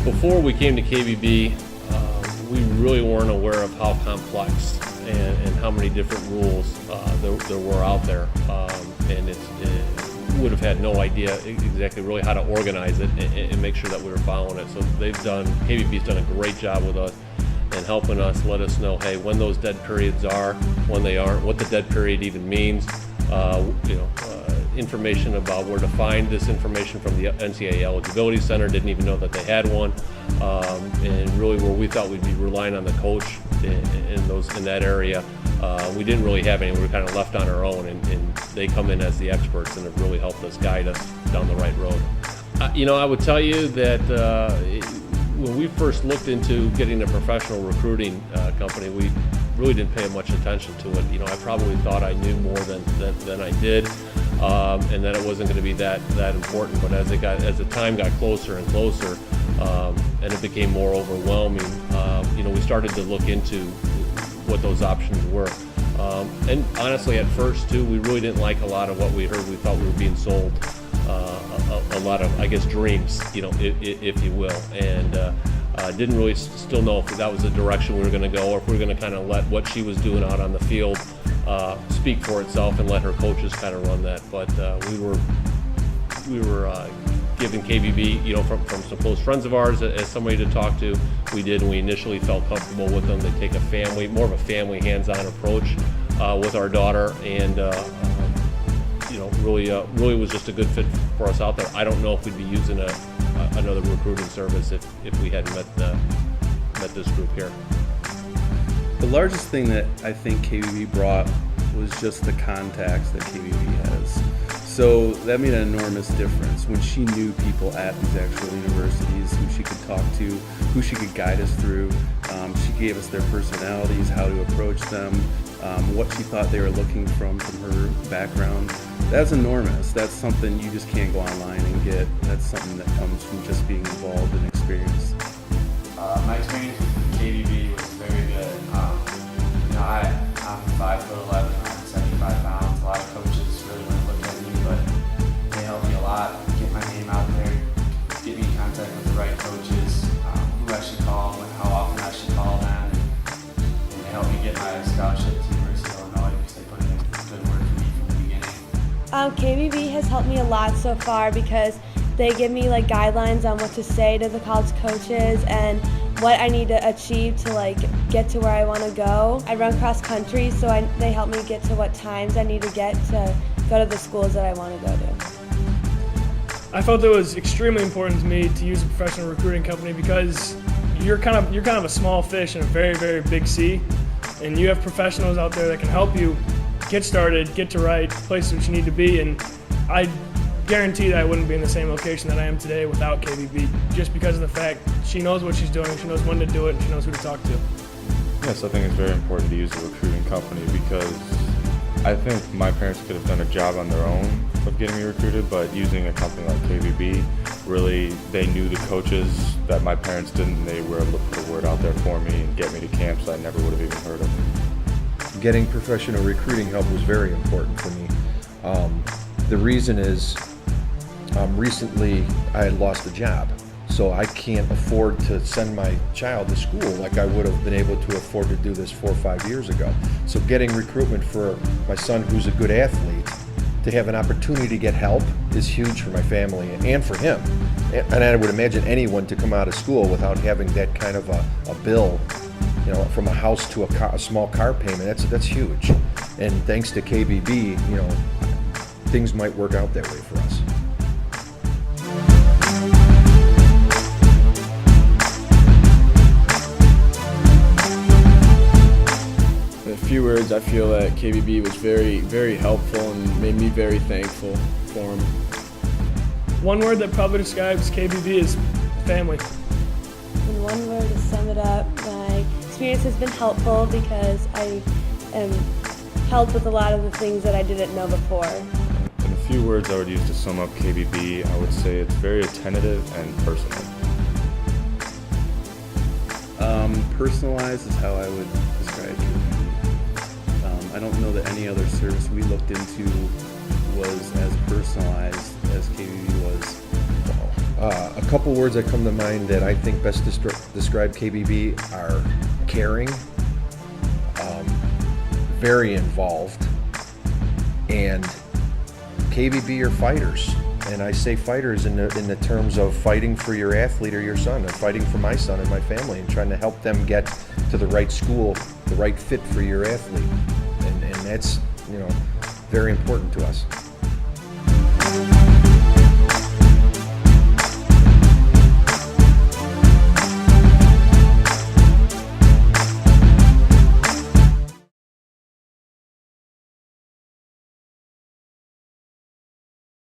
Before we came to KBB, we really weren't aware of how complex and how many different rules there were out there, and it would have had no idea exactly really how to organize it and make sure that we were following it. So KBB's done a great job with us and helping us let us know, hey, when those dead periods are, when they aren't, what the dead period even means, information about where to find this information from the NCAA Eligibility Center. Didn't even know that they had one, and really where we thought we'd be relying on the coach in that area, we didn't really have any. We were kind of left on our own, and they come in as the experts and have really helped us guide us down the right road. I would tell you that when we first looked into getting a professional recruiting company, we really didn't pay much attention to it. I probably thought I knew more than I did, and that it wasn't going to be that important. But as the time got closer and closer, and it became more overwhelming, we started to look into what those options were. And honestly, at first too, we really didn't like a lot of what we heard. We thought we were being sold a lot of, I guess, dreams, if you will, and didn't really still know if that was the direction we were going to go, or if we were going to kind of let what she was doing out on the field speak for itself and let her coaches kind of run that. But we were given KBB, from some close friends of ours as somebody to talk to. We did, and we initially felt comfortable with them. They take more of a family, hands-on approach with our daughter, and really was just a good fit for us out there. I don't know if we'd be using another recruiting service if we hadn't met this group here. The largest thing that I think KBB brought was just the contacts that KBB has. So that made an enormous difference when she knew people at these actual universities, who she could talk to, who she could guide us through. She gave us their personalities, how to approach them, what she thought they were looking from her background. That's enormous. That's something you just can't go online and get. That's something that comes from just being involved and experience. My experience with KBB was very good. I'm 5'11", I'm 75 pounds. A lot of coaches really want to look at me, but they helped me a lot. Get my name out there, get me in contact with the right coaches, who I should call, how often I should call them, and they helped me get my scholarship to the University of Illinois because they put in a good word for me from the beginning. KBB has helped me a lot so far because they give me guidelines on what to say to the college coaches and what I need to achieve to get to where I want to go. I run cross country, so they help me get to what times I need to get to go to the schools that I want to go to. I felt it was extremely important to me to use a professional recruiting company because you're kind of a small fish in a very, very big sea, and you have professionals out there that can help you get started, get to right place that you need to be, and I guarantee that I wouldn't be in the same location that I am today without KBB, just because of the fact she knows what she's doing, she knows when to do it, and she knows who to talk to. Yes, I think it's very important to use a recruiting company because I think my parents could have done a job on their own of getting me recruited, but using a company like KBB, really, they knew the coaches that my parents didn't, and they were able to put a word out there for me and get me to camps I never would have even heard of. Getting professional recruiting help was very important for me. The reason is, recently I had lost a job, so I can't afford to send my child to school like I would have been able to afford to do this 4 or 5 years ago. So getting recruitment for my son, who's a good athlete, to have an opportunity to get help is huge for my family and for him. And I would imagine anyone to come out of school without having that kind of a bill, from a house to a small car payment, that's huge. And thanks to KBB, things might work out that way for us. In a few words, I feel that KBB was very, very helpful and made me very thankful for him. One word that probably describes KBB is family. In one word to sum it up, my experience has been helpful because I am helped with a lot of the things that I didn't know before. In a few words I would use to sum up KBB, I would say it's very attentive and personal. Personalized is how I would describe KBB. I don't know that any other service we looked into was as personalized as KBB was. A couple words that come to mind that I think best describe KBB are caring, very involved, and KBB are fighters. And I say fighters in the terms of fighting for your athlete or your son, and fighting for my son and my family, and trying to help them get to the right school, the right fit for your athlete. And that's, very important to us.